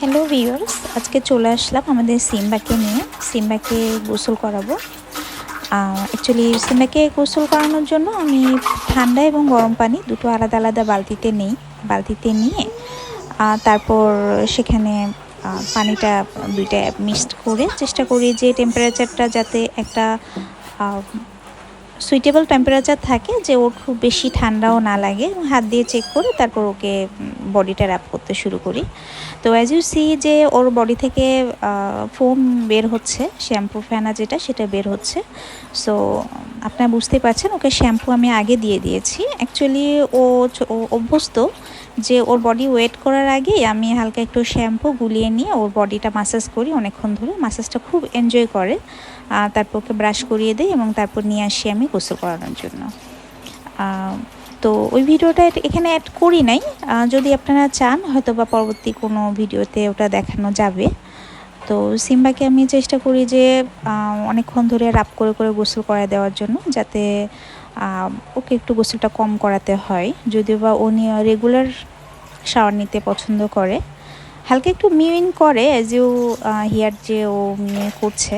Hello viewers, আজকে চলে আসলাম আমাদের সিম্বাকে নিয়ে। সিম্বাকে গোসল করাবো। অ্যাকচুয়ালি সিম্বাকে গোসল করানোর জন্য আমি ঠান্ডা এবং গরম পানি দুটো আলাদা আলাদা বালতিতে নিয়ে তারপর সেখানে পানিটা দুইটা মিক্সড করে চেষ্টা করি যে টেম্পারেচারটা যাতে একটা সুইটেবল টেম্পারেচার থাকে, যে ওর খুব বেশি ঠান্ডাও না লাগে। হাত দিয়ে চেক করে তারপর ওকে বডিটা র্যাপ করতে শুরু করি। তো অ্যাজ ইউ সি যে ওর বডি থেকে ফোম বের হচ্ছে, শ্যাম্পু ফেনা যেটা সেটা বের হচ্ছে। সো আপনারা বুঝতেই পারছেন, ওকে শ্যাম্পু আমি আগে দিয়ে দিয়েছি। অ্যাকচুয়ালি ও অভ্যস্ত যে ওর বডি ওয়েট করার আগেই আমি হালকা একটু শ্যাম্পু গুলিয়ে নিয়ে ওর বডিটা মাসাজ করি অনেকক্ষণ ধরে। মাসাজটা খুব এনজয় করে। তারপর ওকে ব্রাশ করিয়ে দিই এবং তারপর নিয়ে আসি আমি গোসল করানোর জন্য। তো ওই ভিডিওটা এখানে অ্যাড করি নাই, যদি আপনারা চান হয়তো বা পরবর্তী কোনো ভিডিওতে ওটা দেখানো যাবে। তো সিম্বাকে আমি চেষ্টা করি যে অনেকক্ষণ ধরে রাব করে করে গোসল করা দেওয়ার জন্য, যাতে ওকে একটু গোসলটা কম করাতে হয়। যদিও বা ও রেগুলার শাওয়ার নিতে পছন্দ করে, হালকা একটু মিউইন করে অ্যাজ ইউ হিয়ার যে ও করছে,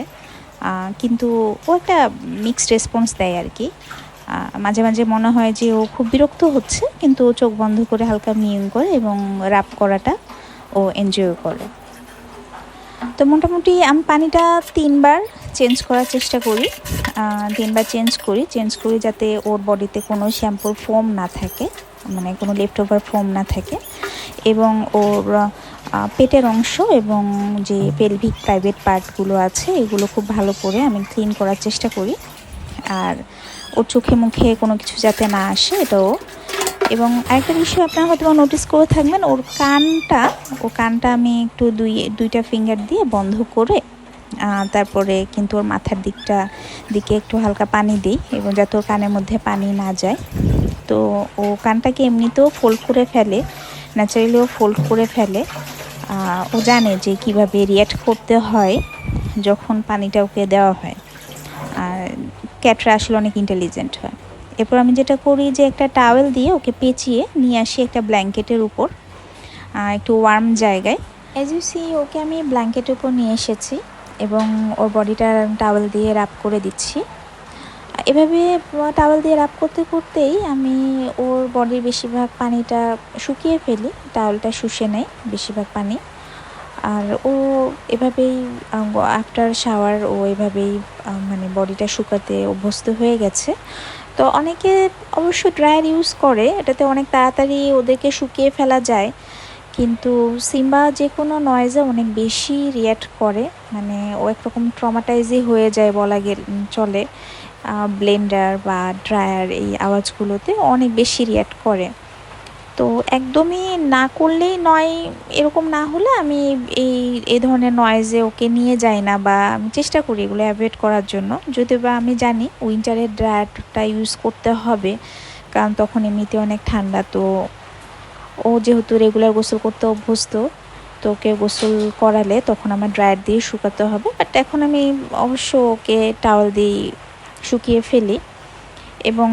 কিন্তু ও একটা মিক্সড রেসপন্স দেয় আর কি। মাঝে মাঝে মনে হয় যে ও খুব বিরক্ত হচ্ছে, কিন্তু ও চোখ বন্ধ করে হালকা মিউইং করে এবং রাব করাটা ও এনজয় করে। তো মোটামুটি আমি পানিটা 3বার চেঞ্জ করার চেষ্টা করি। 3বার চেঞ্জ করি যাতে ওর বডিতে কোনো শ্যাম্পুর ফোম না থাকে, মানে কোনো লেফট ওভার ফোম না থাকে। এবং ওর পেটের অংশ এবং যে পেলভিক প্রাইভেট পার্টগুলো আছে এগুলো খুব ভালো করে আমি ক্লিন করার চেষ্টা করি। আর ওর চোখে মুখে কোনো কিছু যাতে না আসে এটাও। এবং আরেকটা বিষয় আপনারা হয়তো নোটিস করে থাকবেন, ওর কানটা আমি একটু দুইটা ফিঙ্গার দিয়ে বন্ধ করে তারপরে কিন্তু ওর মাথার দিকে একটু হালকা পানি দিই, এবং যাতে ওর কানের মধ্যে পানি না যায়। তো ও কানটাকে এমনিতেও ফোল্ড করে ফেলে, ন্যাচারালিও ফোল্ড করে ফেলে। ও জানে যে কিভাবে রিঅ্যাক্ট করতে হয় যখন পানিটা ওকে দেওয়া হয়। আর ক্যাটরা আসলে অনেক ইন্টেলিজেন্ট হয়। এরপর আমি যেটা করি যে একটা টাওয়েল দিয়ে ওকে পেঁচিয়ে নিয়ে আসি একটা ব্ল্যাঙ্কেটের উপর, একটু ওয়ার্ম জায়গায়। অ্যাজ ইউ সি ওকে আমি ব্ল্যাঙ্কেটের উপর নিয়ে এসেছি এবং ওর বডিটা টাওয়েল দিয়ে র্যাপ করে দিচ্ছি। এভাবে টাওয়েল দিয়ে র্যাপ করতে করতেই আমি ওর বডির বেশিরভাগ পানিটা শুকিয়ে ফেলি, টাওয়েলটা শুষে নেয় বেশিরভাগ পানি। আর ও এভাবেই আফটার শাওয়ার ও এভাবেই মানে বডিটা শুকাতে অভ্যস্ত হয়ে গেছে। তো অনেকে অবশ্য ড্রায়ার ইউজ করে, এটাতে অনেক তাড়াতাড়ি ওদেরকে শুকিয়ে ফেলা যায়। কিন্তু সিম্বা যে কোনো নয়েজে অনেক বেশি রিঅ্যাক্ট করে, মানে ও একরকম ট্রমাটাইজই হয়ে যায় বলা চলে। ব্লেন্ডার বা ড্রায়ার এই আওয়াজগুলোতে অনেক বেশি রিঅ্যাক্ট করে। তো একদমই না করলেই নয়, এরকম না হলে আমি এই ধরনের নয়েজে ওকে নিয়ে যাই না, বা আমি চেষ্টা করি এগুলো অ্যাভয়েড করার জন্য। যদিও বা আমি জানি উইন্টারের ড্রায়ারটা ইউজ করতে হবে, কারণ তখন এমনিতে অনেক ঠান্ডা। তো ও যেহেতু রেগুলার গোসল করতে অভ্যস্ত, তো ওকে গোসল করালে তখন আমার ড্রায়ার দিয়ে শুকাতে হবে। বাট এখন আমি অবশ্য ওকে টাওয়াল দিয়ে শুকিয়ে ফেলি এবং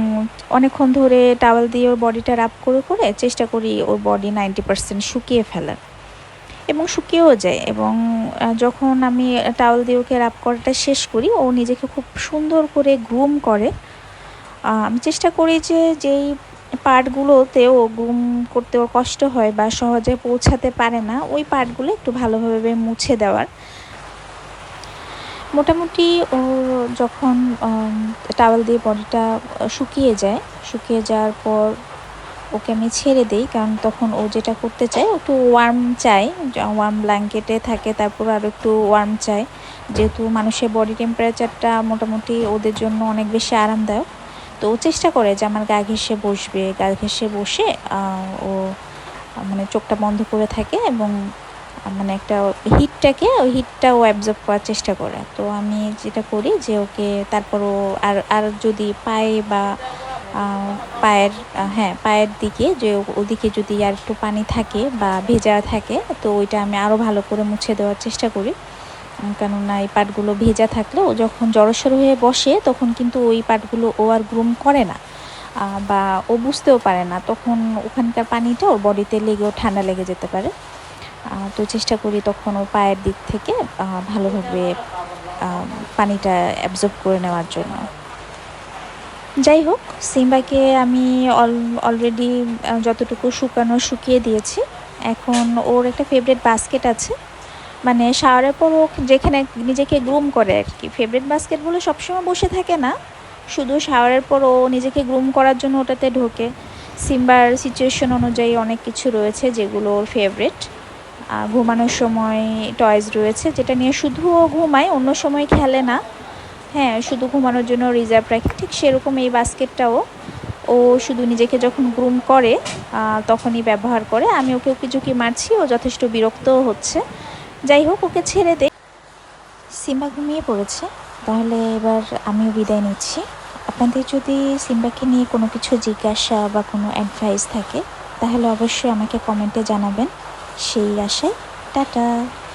অনেকক্ষণ ধরে টাওয়াল দিয়ে ওর বডিটা র্যাপ করে করে চেষ্টা করি ওর বডি 90% শুকিয়ে ফেলার, এবং শুকিয়েও যায়। এবং যখন আমি টাওয়াল দিয়ে ওকে র্যাপ করাটা শেষ করি, ও নিজেকে খুব সুন্দর করে গ্রুম করে। আমি চেষ্টা করি যে যেই পার্টগুলোতে ও গ্রুম করতে ওর কষ্ট হয় বা সহজে পৌঁছাতে পারে না, ওই পার্টগুলো একটু ভালোভাবে মুছে দেওয়ার। মোটামুটি ও যখন টাওয়েল দিয়ে বডিটা শুকিয়ে যাওয়ার পর ওকে আমি ছেড়ে দিই, কারণ তখন ও যেটা করতে চায় একটু ওয়ার্ম চায়, ওয়ার্ম ব্ল্যাঙ্কেটে থাকে, তারপর আরও একটু ওয়ার্ম চায়। যেহেতু মানুষের বডি টেম্পারেচারটা মোটামুটি ওদের জন্য অনেক বেশি আরামদায়ক, তো ও চেষ্টা করে যে আমার গা ঘেঁষে বসে ও মানে চোখটা বন্ধ করে থাকে এবং মানে একটা ওই হিটটা ও অ্যাবজর্ব করার চেষ্টা করে। তো আমি যেটা করি যে ওকে তারপরও আর যদি পায়ে বা পায়ের দিকে যে ওদিকে যদি আর একটু পানি থাকে বা ভেজা থাকে, তো ওইটা আমি আরও ভালো করে মুছে দেওয়ার চেষ্টা করি। কেননা এই পাটগুলো ভেজা থাকলে ও যখন জড়সড় হয়ে বসে তখন কিন্তু ওই পাটগুলো ও আর গ্রুম করে না, বা ও বুঝতেও পারে না, তখন ওখানকার পানিটা ওর বডিতে লেগেও ঠান্ডা লেগে যেতে পারে। তো চেষ্টা করি তখন ও পায়ের দিক থেকে ভালোভাবে পানিটা অ্যাবজর্ব করে নেওয়ার জন্য। যাই হোক, সিম্বাকে আমি অলরেডি যতটুকু শুকিয়ে দিয়েছি। এখন ওর একটা ফেভারিট বাস্কেট আছে, মানে শাওয়ারের পর ও যেখানে নিজেকে গ্রুম করে আর কি। ফেভারিট বাস্কেট বলে সবসময় বসে থাকে না, শুধু শাওয়ারের পর ও নিজেকে গ্রুম করার জন্য ওটাতে ঢোকে। সিম্বার সিচুয়েশন অনুযায়ী অনেক কিছু রয়েছে যেগুলো ওর ফেভারিট। ঘুমানোর সময় টয়েস রয়েছে যেটা নিয়ে শুধু ও ঘুমায়, অন্য সময় খেলে না। হ্যাঁ, শুধু ঘুমানোর জন্য রিজার্ভ রাখি, ঠিক সেরকম এই বাস্কেটটাও ও শুধু নিজেকে যখন গ্রুম করে তখনই ব্যবহার করে। আমি ওকে উকিঝুঁকি মারছি, ও যথেষ্ট বিরক্তও হচ্ছে। যাই হোক, ওকে ছেড়ে দে। সিম্বা ঘুমিয়ে পড়েছে, তাহলে এবার আমিও বিদায় নিচ্ছি। আপনাদের যদি সিম্বাকে নিয়ে কোনো কিছু জিজ্ঞাসা বা কোনো অ্যাডভাইস থাকে তাহলে অবশ্যই আমাকে কমেন্টে জানাবেন। সেই আশায় টাটা।